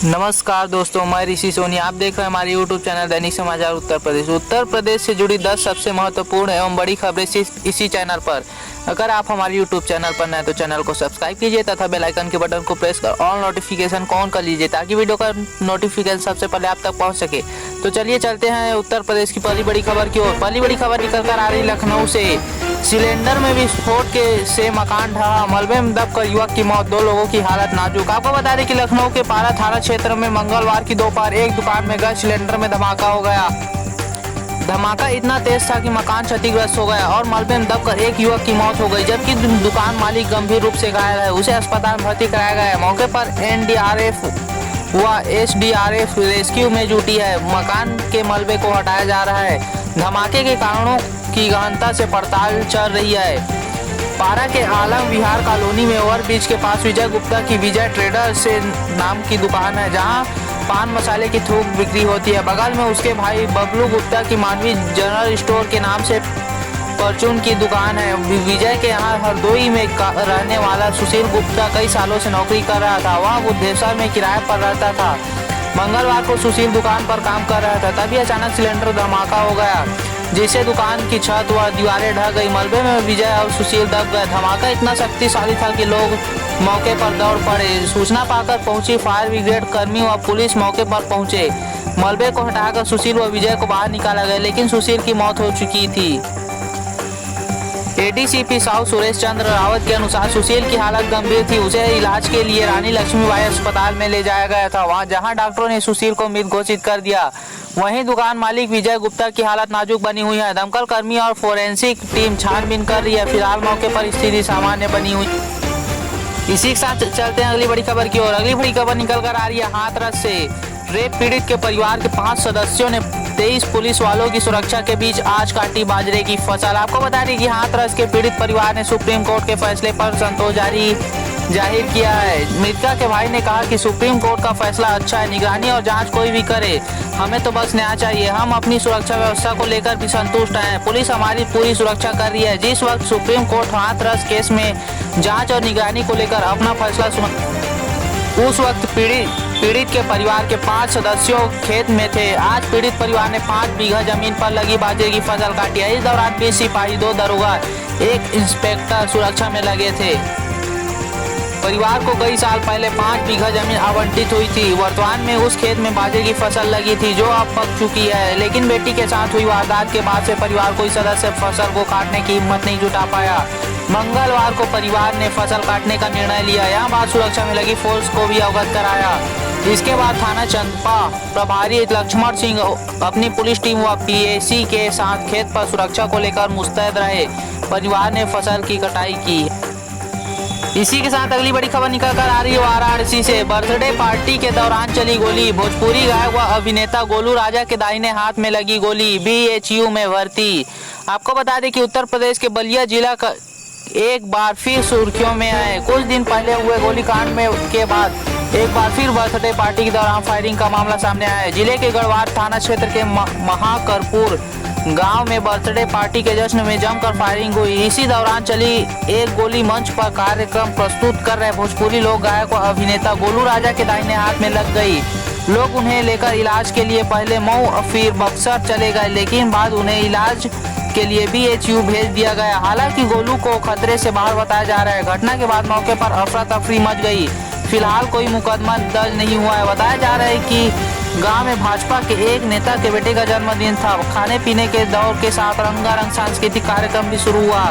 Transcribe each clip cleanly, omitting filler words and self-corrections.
नमस्कार दोस्तों, मैं ऋषि सोनी। आप देख रहे हैं हमारे YouTube चैनल दैनिक समाचार उत्तर प्रदेश। उत्तर प्रदेश से जुड़ी 10 सबसे महत्वपूर्ण एवं बड़ी खबरें इसी चैनल पर। अगर आप हमारे YouTube चैनल पर नए तो चैनल को सब्सक्राइब कीजिए तथा बेल आइकन के बटन को प्रेस कर ऑल नोटिफिकेशन ऑन कर लीजिए ताकि वीडियो का नोटिफिकेशन सबसे पहले आप तक पहुँच सके। तो चलिए चलते हैं उत्तर प्रदेश की पहली बड़ी खबर की ओर। पहली बड़ी खबर निकल कर आ रही लखनऊ से। सिलेंडर में विस्फोट से मकान ढहा, मलबे में दबकर युवक की मौत, 2 लोगों की हालत नाजुक। आपको बता दें कि लखनऊ के पारा थाना क्षेत्र में मंगलवार की दोपहर एक दुकान में गैस सिलेंडर में धमाका हो गया। धमाका इतना तेज था कि मकान क्षतिग्रस्त हो गया और मलबे में दबकर एक युवक की मौत हो गई, जबकि दुकान मालिक गंभीर रूप से घायल है। उसे अस्पताल में भर्ती कराया गया है। मौके पर एनडीआरएफ व एसडीआरएफ रेस्क्यू में जुटी है। मकान के मलबे को हटाया जा रहा है। धमाके के कारणों की गहनता से पड़ताल चल रही है। पारा के आलम विहार कॉलोनी में ओवरब्रिज के पास विजय गुप्ता की विजय ट्रेडर से नाम की दुकान है, जहां पान मसाले की थोक बिक्री होती है। बगल में उसके भाई बबलू गुप्ता की मानवी जनरल स्टोर के नाम से परचून की दुकान है। विजय के यहाँ हरदोई में रहने वाला सुशील गुप्ता कई सालों से नौकरी कर रहा था। वह बुद्धेश्वर में किराए पर रहता था। मंगलवार को सुशील दुकान पर काम कर रहा था, तभी अचानक सिलेंडर धमाका हो गया, जिससे दुकान की छत व दीवारें ढह गई। मलबे में विजय और सुशील दब गए। धमाका इतना शक्तिशाली था कि लोग मौके पर दौड़ पड़े। सूचना पाकर पहुंची फायर ब्रिगेड कर्मी व पुलिस मौके पर पहुंचे। मलबे को हटाकर सुशील व विजय को बाहर निकाला गया, लेकिन सुशील की मौत हो चुकी थी। एडीसीपी साउथ सुरेश चंद्र रावत के अनुसार सुशील की हालत गंभीर थी। उसे इलाज के लिए रानी लक्ष्मीबाई अस्पताल में ले जाया गया था, वहां जहां डॉक्टरों ने सुशील को मृत घोषित कर दिया। वहीं दुकान मालिक विजय गुप्ता की हालत नाजुक बनी हुई है। दमकल कर्मी और फोरेंसिक टीम छानबीन कर रही है। फिलहाल मौके पर स्थिति सामान्य बनी हुई। इसी के साथ चलते हैं अगली बड़ी खबर की ओर। अगली बड़ी खबर निकल कर आ रही है हाथरस से। रेप पीड़ित के परिवार के 5 सदस्यों ने 23 पुलिस वालों की सुरक्षा के बीच आज काटी बाजरे की फसल। आपको बता दें कि हाथरस के पीड़ित परिवार ने सुप्रीम कोर्ट के फैसले पर संतोष जाहिर किया है। मृतका के भाई ने कहा कि सुप्रीम कोर्ट का फैसला अच्छा है, निगरानी और जांच कोई भी करे, हमें तो बस न्याय चाहिए। हम अपनी सुरक्षा व्यवस्था को लेकर भी संतुष्ट हैं। पुलिस हमारी पूरी सुरक्षा कर रही है। जिस वक्त सुप्रीम कोर्ट हाथरस केस में जांच और निगरानी को लेकर अपना फैसला सुना, उस वक्त पीड़ित के परिवार के 5 सदस्यों खेत में थे। आज पीड़ित परिवार ने 5 बीघा जमीन पर लगी बाजरे की फसल काटी है। इस दौरान 20 सिपाही, 2 दरोगा, 1 इंस्पेक्टर सुरक्षा में लगे थे। परिवार को कई साल पहले 5 बीघा जमीन आवंटित हुई थी। वर्तमान में उस खेत में बाजरे की फसल लगी थी, जो अब पक चुकी है, लेकिन बेटी के साथ हुई वारदात के बाद से परिवार कोई सदस्य फसल को काटने की हिम्मत नहीं जुटा पाया। मंगलवार को परिवार ने फसल काटने का निर्णय लिया। यहाँ बाद सुरक्षा में लगी फोर्स को भी अवगत कराया। इसके बाद थाना चंदपा प्रभारी लक्ष्मण सिंह अपनी पुलिस टीम व पीएसी के साथ खेत पर सुरक्षा को लेकर मुस्तैद रहे। परिवार ने फसल की कटाई की। इसी के साथ अगली बड़ी खबर निकल कर आ रही है वाराणसी से। बर्थडे पार्टी के दौरान चली गोली, भोजपुरी गायक व अभिनेता गोलू राजा के दाहिने हाथ में लगी गोली, बीएचयू में भर्ती। आपको बता दें कि उत्तर प्रदेश के बलिया जिला का एक बार फिर सुर्खियों में है। कुछ दिन पहले हुए गोलीकांड के बाद एक बार फिर बर्थडे पार्टी के दौरान फायरिंग का मामला सामने आया है। जिले के गढ़वाल थाना क्षेत्र के महाकरपुर गांव में बर्थडे पार्टी के जश्न में जमकर फायरिंग हुई। इसी दौरान चली एक गोली मंच पर कार्यक्रम प्रस्तुत कर रहे भोजपुरी लोक गायक व अभिनेता गोलू राजा के दाहिने हाथ में लग गई। लोग उन्हें लेकर इलाज के लिए पहले मऊ फिर बक्सर चले गए, लेकिन बाद उन्हें इलाज के लिए बीएचयू भेज दिया गया। हालांकि गोलू को खतरे से बाहर बताया जा रहा है। घटना के बाद मौके पर अफरा तफरी मच गई। फिलहाल कोई मुकदमा दर्ज नहीं हुआ है। बताया जा रहा है कि गांव में भाजपा के एक नेता के बेटे का जन्मदिन था। खाने पीने के दौर के साथ रंगारंग सांस्कृतिक कार्यक्रम भी शुरू हुआ।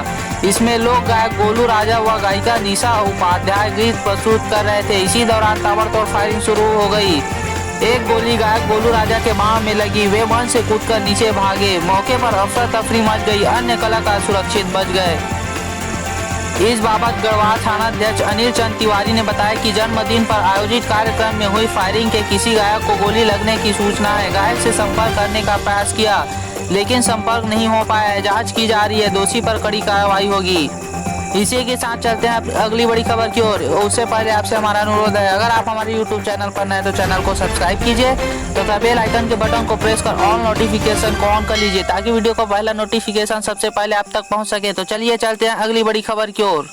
इसमें लोक गायक गोलू राजा व गायिका निशा उपाध्याय गीत प्रस्तुत कर रहे थे। इसी दौरान ताबड़तोड़ फायरिंग शुरू हो गई। एक गोली गायक गोलू राजा के बाँह में लगी। वे मंच से कूदकर नीचे भागे। मौके पर अफरा तफरी मच गई। अन्य कलाकार सुरक्षित बच गए। इस बाबत गढ़वाल थाना अध्यक्ष अनिल चंद तिवारी ने बताया कि जन्मदिन पर आयोजित कार्यक्रम में हुई फायरिंग के किसी गायक को गोली लगने की सूचना है। गायक से संपर्क करने का प्रयास किया, लेकिन संपर्क नहीं हो पाया है। जांच की जा रही है। दोषी पर कड़ी कार्रवाई होगी। इसी के साथ चलते हैं अगली बड़ी खबर की ओर। उससे पहले आपसे हमारा अनुरोध है, अगर आप हमारे YouTube चैनल पर नए तो चैनल को सब्सक्राइब कीजिए तथा बेल आइकन के बटन को प्रेस कर ऑल नोटिफिकेशन को ऑन कर लीजिए ताकि वीडियो का पहला नोटिफिकेशन सबसे पहले आप तक पहुंच सके। तो चलिए चलते हैं अगली बड़ी खबर की ओर।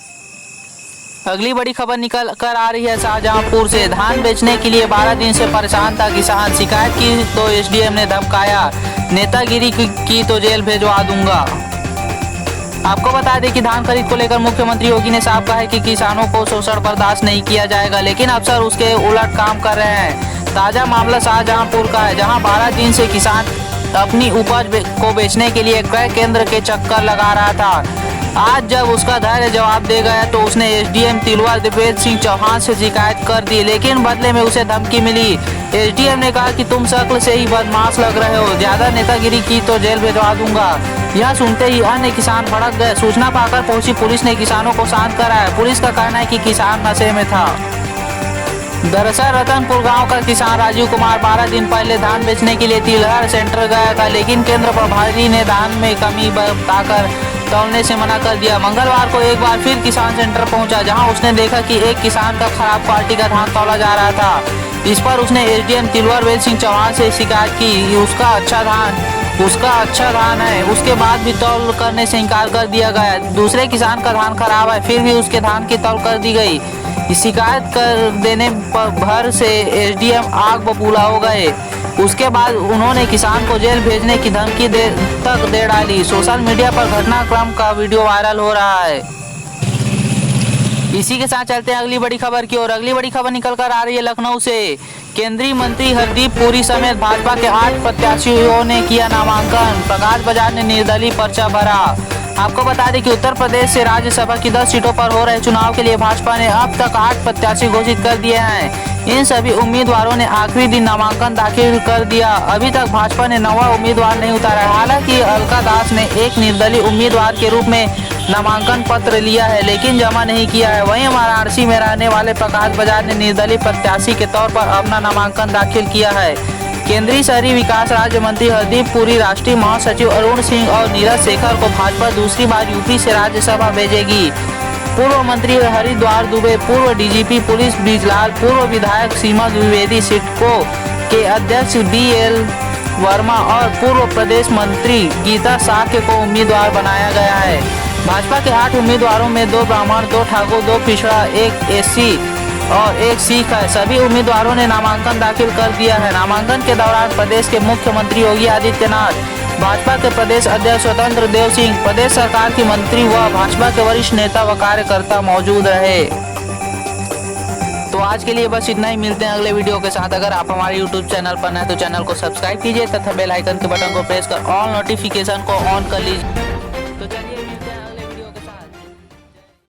अगली बड़ी खबर निकल कर आ रही है शाहजहांपुर से। धान बेचने के लिए 12 दिन से परेशान था किसान। शिकायत की तो एसडीएम ने धमकाया, नेतागिरी की तो जेल भेजवा दूंगा। आपको बता दें कि धान खरीद को लेकर मुख्यमंत्री योगी ने साफ कहा है कि किसानों को शोषण बर्दाश्त नहीं किया जाएगा, लेकिन अफसर उसके उलट काम कर रहे हैं। ताजा मामला शाहजहांपुर का है, जहां 12 दिन से किसान अपनी उपज को बेचने के लिए क्रय केंद्र के चक्कर लगा रहा था। आज जब उसका धैर्य जवाब दे गया तो उसने एसडीएम तिलवार दिव्येश सिंह चौहान से शिकायत कर दी, लेकिन बदले में उसे धमकी मिली। एसडीएम ने कहा कि तुम शक्ल से ही बदमाश लग रहे हो, ज्यादा नेतागिरी की तो जेल भिजवा दूंगा। यह सुनते ही अन्य किसान भड़क गए। सूचना पाकर पहुंची पुलिस ने किसानों को शांत कराया। पुलिस का कहना है कि किसान नशे में था। दरअसल रतनपुर गांव का किसान राजीव कुमार 12 दिन पहले धान बेचने के लिए तिलहर सेंटर गया था, लेकिन केंद्र प्रभारी ने धान में कमी बताकर तौलने से मना कर दिया। मंगलवार को एक बार फिर किसान सेंटर पहुंचा, जहां उसने देखा कि एक किसान का खराब क्वालिटी का धान तौला जा रहा था। इस पर उसने एसडीएम तिलवार दिव्येश सिंह चौहान से शिकायत की। उसका अच्छा धान है, उसके बाद भी तौल करने से इनकार कर दिया गया। दूसरे किसान का धान खराब है, फिर भी उसके धान की तौल कर दी गई। शिकायत कर देने पर भर से एसडीएम आग बबूला हो गए। उसके बाद उन्होंने किसान को जेल भेजने की धमकी तक दे डाली। सोशल मीडिया पर घटनाक्रम का वीडियो वायरल हो रहा है। इसी के साथ चलते हैं अगली बड़ी खबर की ओर। अगली बड़ी खबर निकल कर आ रही है लखनऊ से। केंद्रीय मंत्री हरदीप पुरी समेत भाजपा के 8 प्रत्याशियों ने किया नामांकन। प्रकाश बजाज ने निर्दलीय पर्चा भरा। आपको बता दें कि उत्तर प्रदेश से राज्यसभा की 10 सीटों पर हो रहे चुनाव के लिए भाजपा ने अब तक 8 प्रत्याशी घोषित कर दिए हैं। इन सभी उम्मीदवारों ने आखिरी दिन नामांकन दाखिल कर दिया। अभी तक भाजपा ने 9वां उम्मीदवार नहीं उतारा। हालांकि अलका दास ने एक निर्दलीय उम्मीदवार के रूप में नामांकन पत्र लिया है, लेकिन जमा नहीं किया है। वहीं वाराणसी में रहने वाले प्रकाश बजाज ने निर्दलीय प्रत्याशी के तौर पर अपना नामांकन दाखिल किया है। केंद्रीय शहरी विकास राज्य मंत्री हरदीप पुरी, राष्ट्रीय महासचिव अरुण सिंह और नीरज शेखर को भाजपा दूसरी बार यूपी से राज्यसभा भेजेगी। पूर्व मंत्री हरिद्वार दुबे, पूर्व डीजीपी पुलिस ब्रिजलाल, पूर्व विधायक सीमा द्विवेदी, सिडको के अध्यक्ष BL वर्मा और पूर्व प्रदेश मंत्री गीता साक्य को उम्मीदवार बनाया गया है। भाजपा के 8 उम्मीदवारों में 2 ब्राह्मण, 2 ठाकुर, 2 पिछड़ा, 1 SC और 1 सिख है। सभी उम्मीदवारों ने नामांकन दाखिल कर दिया है। नामांकन के दौरान प्रदेश के मुख्यमंत्री योगी आदित्यनाथ, भाजपा के प्रदेश अध्यक्ष स्वतंत्र देव सिंह, प्रदेश सरकार की मंत्री व भाजपा के वरिष्ठ नेता व कार्यकर्ता मौजूद रहे। तो आज के लिए बस इतना ही। मिलते हैं अगले वीडियो के साथ। अगर आप हमारे YouTube चैनल पर नए तो चैनल को सब्सक्राइब कीजिए तथा बेल आइकन के बटन को प्रेस कर ऑल नोटिफिकेशन को ऑन कर लीजिए।